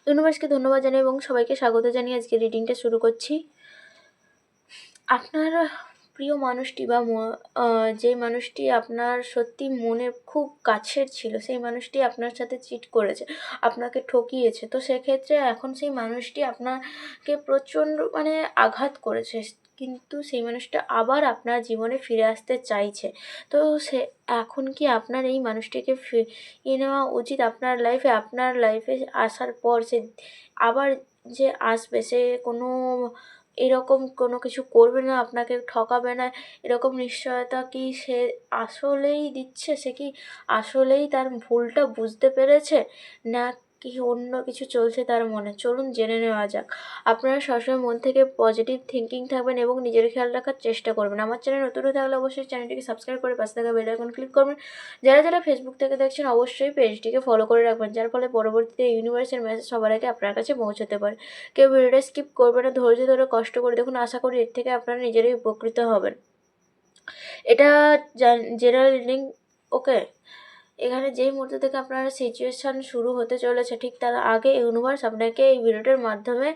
ইউনিভার্সকে ধন্যবাদ জানাই এবং সবাইকে স্বাগত জানিয়ে আজকে রিডিংটা শুরু করছি। আপনার প্রিয় মানুষটি বা যে মানুষটি আপনার সত্যি মনের খুব কাছের ছিল, সেই মানুষটি আপনার সাথে চিট করেছে, আপনাকে ঠকিয়েছে। তো সেক্ষেত্রে এখন সেই মানুষটি আপনাকে প্রচণ্ড আঘাত করেছে, কিন্তু সেই মানুষটা আবার আপনার জীবনে ফিরে আসতে চাইছে। তো সে এখন কি আপনার এই মানুষটিকে ফিরিয়ে নেওয়া উচিত? আপনার লাইফে আসার পর সে আবার যে আসবে, সে এরকম কোনো কিছু করবে না, আপনাকে ঠকাবে না, এরকম নিশ্চয়তা কি সে আসলেই দিচ্ছে? সে কি আসলেই তার ভুলটা বুঝতে পেরেছে, নাকি অন্য কিছু চলছে তার মনে? চলুন জেনে নেওয়া যাক। আপনারা সবসময় মন থেকে পজিটিভ থিঙ্কিং থাকবেন এবং নিজের খেয়াল রাখার চেষ্টা করবেন। আমার চ্যানেল নতুন হয়ে থাকলে অবশ্যই চ্যানেলটিকে সাবস্ক্রাইব করে পাশে থাকা বেল আইকন ক্লিক করবেন। যারা ফেসবুক থেকে দেখছেন অবশ্যই পেজটিকে ফলো করে রাখবেন, যার ফলে পরবর্তীতে ইউনিভার্সের মেসেজ সবার আগে আপনার কাছে পৌঁছতে পারে। কেউ ভিডিওটা স্কিপ করবে না, ধৈর্য ধরে কষ্ট করে দেখুন। আশা করি এর থেকে আপনারা নিজেরাই উপকৃত হবেন। এটা জেনারেল রিডিং, ওকে? এখানে যেই মুহূর্ত থেকে আপনার সিচুয়েশান শুরু হতে চলেছে, ঠিক তার আগে ইউনিভার্স আপনাকে এই ভিডিওটার মাধ্যমে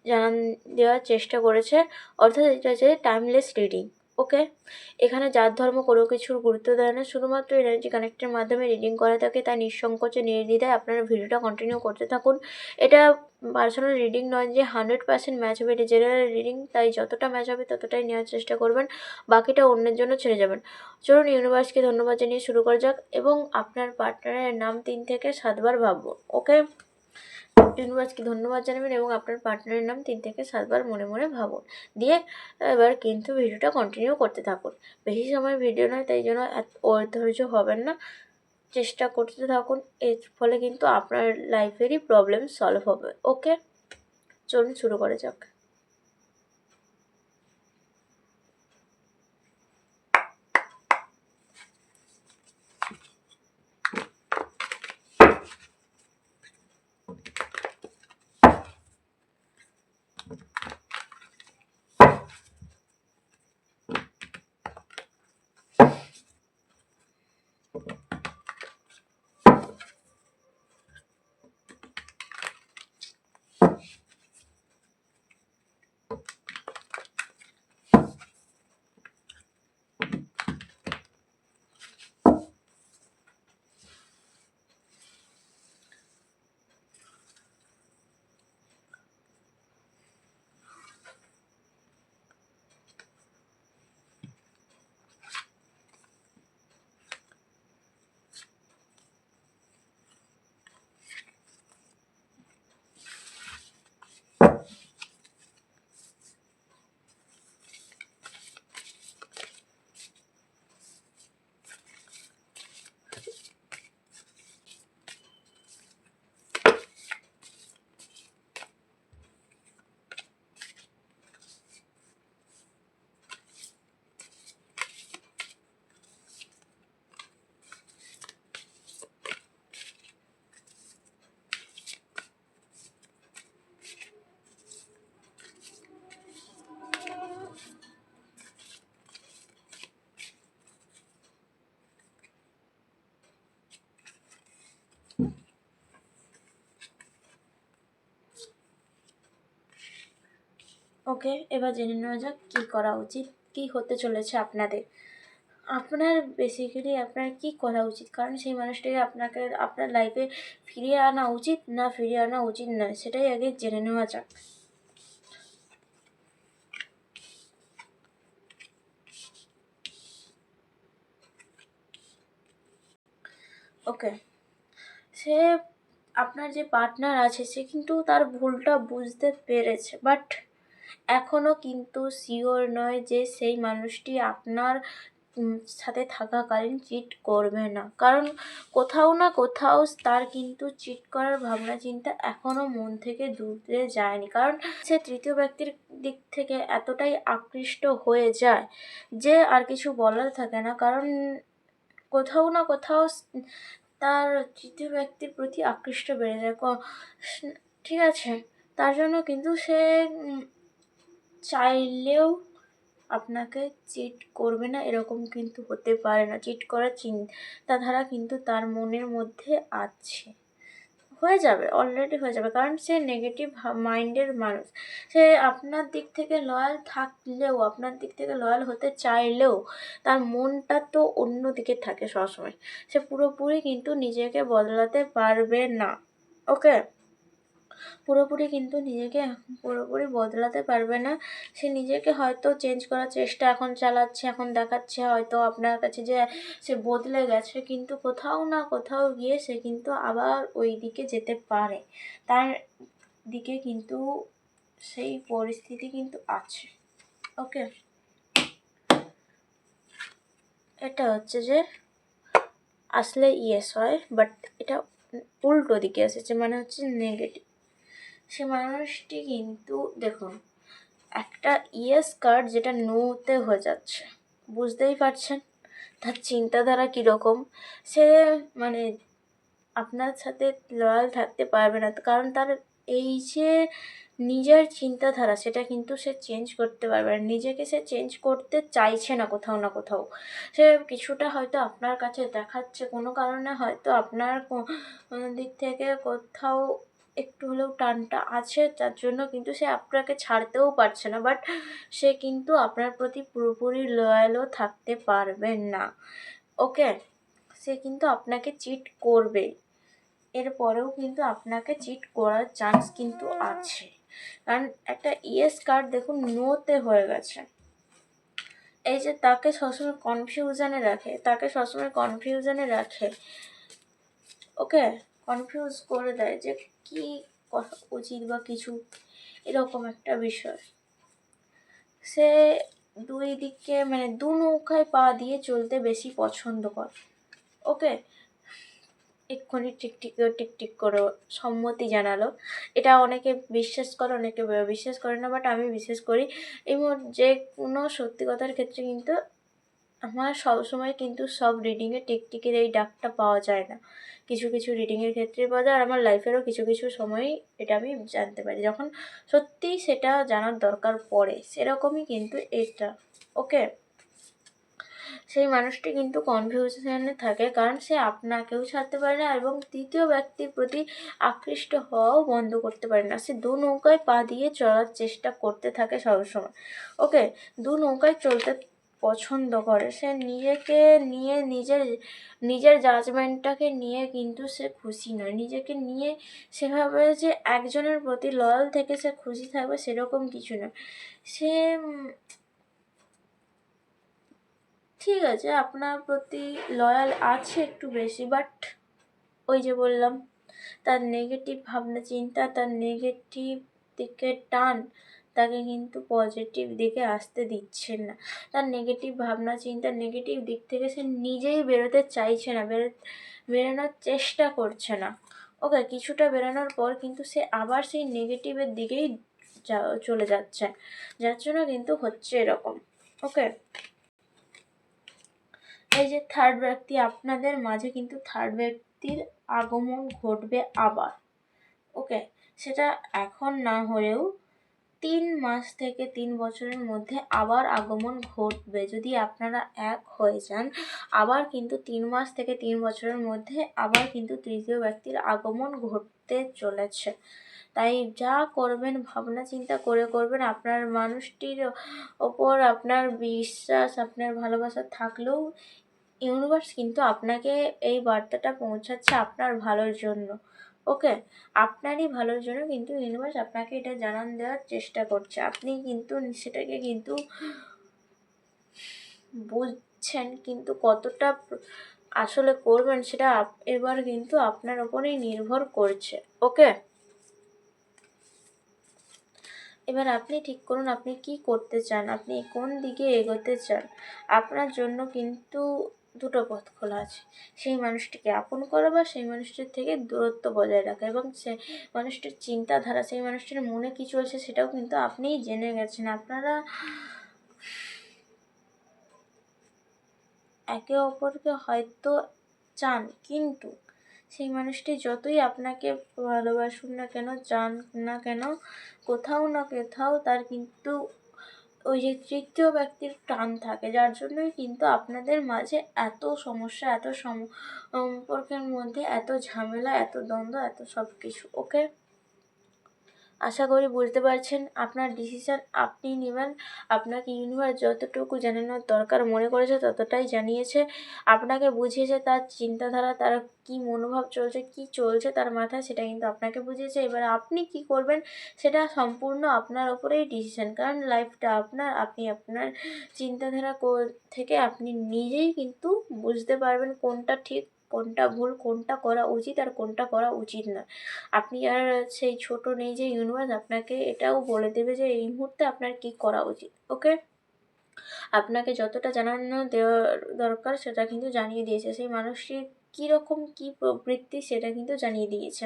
জানান দেওয়ার চেষ্টা করেছে, অর্থাৎ এটা হচ্ছে টাইমলেস রিডিং। ওকে, এখানে জাত ধর্ম কোনো কিছুর গুরুত্ব দেয় না, শুধুমাত্র এনার্জি কানেক্টের মাধ্যমে রিডিং করা থাকে। তাই নিঃসংকোচে নির্দ্বিধায় আপনারা ভিডিওটা কন্টিনিউ করতে থাকুন। এটা পার্সোনাল রিডিং নয় যে 100% ম্যাচ হবে, এটা জেনারেল রিডিং, তাই যতটা ম্যাচ হবে ততটাই নেওয়ার চেষ্টা করবেন, বাকিটা অন্যের জন্য ছেড়ে যাবেন। চলুন ইউনিভার্সকে ধন্যবাদ জানিয়ে শুরু করা যাক এবং আপনার পার্টনারের নাম 3 থেকে 7 বার ভাববো। ওকে, ইউনিভার্সকে ধন্যবাদ জানাবেন এবং আপনার পার্টনারের নাম 3 থেকে 7 বার মনে মনে ভাবুন। দিয়ে এবার কিন্তু ভিডিওটা কন্টিনিউ করতে থাকুন। বেশি সময় ভিডিও নয়, তাই জন্য অধৈর্য হবেন না, চেষ্টা করতে থাকুন। এর ফলে কিন্তু আপনার লাইফেরই প্রবলেম সলভ হবে। ওকে, চলুন শুরু করা যাক। ওকে, এবার জেনে নেওয়া যাক কী করা উচিত, কী হতে চলেছে আপনাদের। আপনার কী করা উচিত, কারণ সেই মানুষটাকে আপনাকে আপনার লাইফে ফিরিয়ে আনা উচিত না ফিরিয়ে আনা উচিত নয়, সেটাই আগে জেনে নেওয়া যাক। ওকে, সে আপনার যে পার্টনার আছে সে কিন্তু তার ভুলটা বুঝতে পেরেছে, বাট এখনও কিন্তু শিওর নয় যে সেই মানুষটি আপনার সাথে থাকাকালীন চিট করবে না, কারণ কোথাও না কোথাও তার কিন্তু চিট করার ভাবনা চিন্তা এখনও মন থেকে দূরে যায়নি, কারণ সে তৃতীয় ব্যক্তির দিক থেকে এতটাই আকৃষ্ট হয়ে যায় যে আর কিছু বলার থাকে না, কারণ কোথাও না কোথাও তার তৃতীয় ব্যক্তির প্রতি আকৃষ্ট বেড়ে যায়। ঠিক আছে, তার জন্য কিন্তু সে চাইলেও আপনাকে চিট করবে না এরকম কিন্তু হতে পারে না। চিট করার চিন্তাধারা কিন্তু তার মনের মধ্যে আছে। হয়ে যাবে, অলরেডি হয়ে যাবে, কারণ সে নেগেটিভ মাইন্ডের মানুষ। সে আপনার দিক থেকে লয়াল থাকলেও, আপনার দিক থেকে লয়াল হতে চাইলেও তার মনটা তো অন্য দিকে থাকে সবসময়। সে পুরোপুরি কিন্তু নিজেকে বদলাতে পারবে না। ওকে, পুরোপুরি কিন্তু নিজেকে পুরোপুরি বদলাতে পারবে না। সে নিজেকে হয়তো চেঞ্জ করার চেষ্টা এখন চালাচ্ছে, এখন দেখাচ্ছে হয়তো আপনার কাছে যে সে বদলে গেছে, কিন্তু কোথাও না কোথাও গিয়ে সে কিন্তু আবার ওই দিকে যেতে পারে। তার দিকে কিন্তু সেই পরিস্থিতি কিন্তু আছে। ওকে, এটা হচ্ছে যে আসলে ইয়েস হয়, বাট এটা উল্টো দিকে এসেছে, মানে হচ্ছে নেগেটিভ। সে মানুষটি কিন্তু দেখুন, একটা ইয়েস কার্ড যেটা নোতে হয়ে যাচ্ছে, বুঝতেই পারছেন তার চিন্তাধারা কীরকম। সে মানে আপনার সাথে লয়াল থাকতে পারবে না, কারণ তার এই যে নিজের চিন্তাধারা সেটা কিন্তু সে চেঞ্জ করতে পারবে না। নিজেকে সে চেঞ্জ করতে চাইছে না কোথাও না কোথাও। সে কিছুটা হয়তো আপনার কাছে দেখাচ্ছে, কোনো কারণে হয়তো আপনার দিক থেকে কোথাও একটু হলেও টানটা আছে, যার জন্য কিন্তু সে আপনাকে ছাড়তেও পারছে না। বাট সে কিন্তু আপনার প্রতি পুরোপুরি লয়ালও থাকতে পারবে না। ওকে, সে কিন্তু আপনাকে চিট করবে, এরপরেও কিন্তু আপনাকে চিট করার চান্স কিন্তু আছে, কারণ একটা ইয়েস কার্ড দেখুন নোতে হয়ে গেছে। এই যে তাকে সবসময় কনফিউশনে রাখে, তাকে সবসময় কনফিউশনে রাখে। ওকে, কনফিউজ করে দেয় যে কি করা উচিত বা কিছু, এরকম একটা বিষয়। সে দুই দিকে মানে দু নৌকায় পা দিয়ে চলতে বেশি পছন্দ করে। ওকে, এক্ষুনি টিকটিক করে সম্মতি জানালো। এটা অনেকে বিশ্বাস করে, অনেকে বিশ্বাস করে না, বাট আমি বিশ্বাস করি। এই যে কোনো সত্যি কথার ক্ষেত্রে কিন্তু আমার সবসময় কিন্তু সব রিডিংয়ে টিকটিকের এই ডাকটা পাওয়া যায় না। কিছু কিছু রিডিংয়ের ক্ষেত্রে পাওয়া যায়, আর আমার লাইফেরও কিছু কিছু সময় এটা আমি জানতে পারি যখন সত্যিই সেটা জানার দরকার পড়ে, সেরকমই কিন্তু এটা। ওকে, সেই মানুষটি কিন্তু কনফিউশনে থাকে, কারণ সে আপনাকেও ছাড়তে পারে না এবং তৃতীয় ব্যক্তির প্রতি আকৃষ্ট হওয়াও বন্ধ করতে পারে না। সে দু নৌকায় পা দিয়ে চলার চেষ্টা করতে থাকে সবসময়। ওকে, দু নৌকায় চলতে পছন্দ করে। সে নিজেকে নিয়ে নিজের জাজমেন্টটাকে নিয়ে কিন্তু সে খুশি নয়। নিজেকে নিয়ে সেভাবে যে একজনের প্রতি লয়াল থেকে সে খুশি থাকবে সেরকম কিছু নয়। সে ঠিক আছে আপনার প্রতি লয়াল আছে একটু বেশি, বাট ওই যে বললাম তার নেগেটিভ ভাবনা চিন্তা, তার নেগেটিভ দিকে টান তাকে কিন্তু পজিটিভ দিকে আসতে দিচ্ছেন না। তার নেগেটিভ ভাবনা চিন্তা, নেগেটিভ দিক থেকে সে নিজেই বেরোতে চাইছে না, বেরোনোর চেষ্টা করছে না। ওকে, কিছুটা বেরোনোর পর কিন্তু সে আবার সেই নেগেটিভের দিকেই চলে যাচ্ছে, যার জন্য কিন্তু হচ্ছে এরকম। ওকে, এই যে থার্ড ব্যক্তি, আপনাদের মাঝে কিন্তু থার্ড ব্যক্তির আগমন ঘটবে আবার। ওকে, সেটা এখন না হলেও 3 মাস থেকে 3 বছরের মধ্যে আবার আগমন ঘটবে। যদি আপনারা এক হয়ে যান, আবার কিন্তু 3 মাস থেকে 3 বছরের মধ্যে আবার কিন্তু তৃতীয় ব্যক্তির আগমন ঘটতে চলেছে। তাই যা করবেন ভাবনা চিন্তা করে করবেন। আপনার মানুষটির ওপর আপনার বিশ্বাস, আপনার ভালোবাসা থাকলেও ইউনিভার্স কিন্তু আপনাকে এই বার্তাটা পৌঁছাচ্ছে আপনার ভালোর জন্য। ওকে, আপনারই ভালোর জন্য কিন্তু ইউনিভার্স আপনাকে এটা জানান দেওয়ার চেষ্টা করছে। আপনি কিন্তু সেটাকে কিন্তু বুঝছেন, কিন্তু কতটা আসলে করবেন সেটা এবার কিন্তু আপনার ওপরেই নির্ভর করছে। ওকে, এবার আপনি ঠিক করুন আপনি কি করতে চান, আপনি কোন দিকে এগোতে চান। আপনার জন্য কিন্তু দুটো পথ খোলা আছে, সেই মানুষটিকে আপন করা বা সেই মানুষটির থেকে দূরত্ব বজায় রাখা। এবং সেই মানুষটির চিন্তাধারা, সেই মানুষটির মনে কী চলছে সেটাও কিন্তু আপনিই জেনে গেছেন। আপনারা একে অপরকে হয়তো চান, কিন্তু সেই মানুষটি যতই আপনাকে ভালোবাসুন না কেন, চান না কেন, কোথাও না কোথাও তার কিন্তু ওই যে তৃতীয় ব্যক্তির টান থাকে, যার জন্যই কিন্তু আপনাদের মাঝে এত সমস্যা, এত সম্পর্কের মধ্যে এত ঝামেলা, এত দ্বন্দ্ব, এত সব কিছু। ওকে, আশা করি বুঝতে পারছেন। আপনার ডিসিশান আপনিই নেবেন। আপনাকে ইউনিভার্স যতটুকু জানানোর দরকার মনে করেছে ততটাই জানিয়েছে, আপনাকে বুঝিয়েছে। তার চিন্তাধারা, তার কী মনোভাব চলছে, কী চলছে তার মাথায়, সেটা কিন্তু আপনাকে বুঝিয়েছে। এবার আপনি কী করবেন সেটা সম্পূর্ণ আপনার ওপরেই ডিসিশান, কারণ লাইফটা আপনার। আপনি আপনার চিন্তাধারা থেকে আপনি নিজেই কিন্তু বুঝতে পারবেন কোনটা ঠিক, কোনটা ভুল, কোনটা করা উচিত আর কোনটা করা উচিত না। আপনি আর সেই ছোট নেই যে ইউনিভার্স আপনাকে এটাও বলে দেবে যে এই মুহূর্তে আপনার কী করা উচিত। ওকে, আপনাকে যতটা জানানো দেওয়ার দরকার সেটা কিন্তু জানিয়ে দিয়েছে। সেই মানুষটির কীরকম কী প্রবৃত্তি সেটা কিন্তু জানিয়ে দিয়েছে।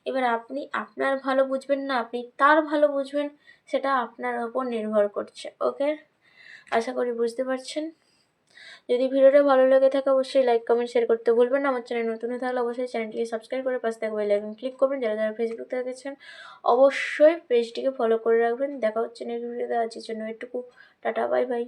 এবার আপনি আপনার ভালো বুঝবেন না আপনি তার ভালো বুঝবেন, সেটা আপনার ওপর নির্ভর করছে। ওকে, আশা করি বুঝতে পারছেন। যদি ভিডিওটা ভালো লেগে থাকে অবশ্যই লাইক, কমেন্ট, শেয়ার করতে ভুলবেন না। আমার চ্যানেল নতুন হয়ে থাকলে অবশ্যই চ্যানেলটিকে সাবস্ক্রাইব করে পাশে থাকা বেল আইকন ক্লিক করবেন। যারা যারা ফেসবুক থেকে দেখছেন অবশ্যই পেজটিকে ফলো করে রাখবেন। দেখা হচ্ছে নেক্সট ভিডিওতে। আজকের জন্য এটুকু। Tata, bye bye.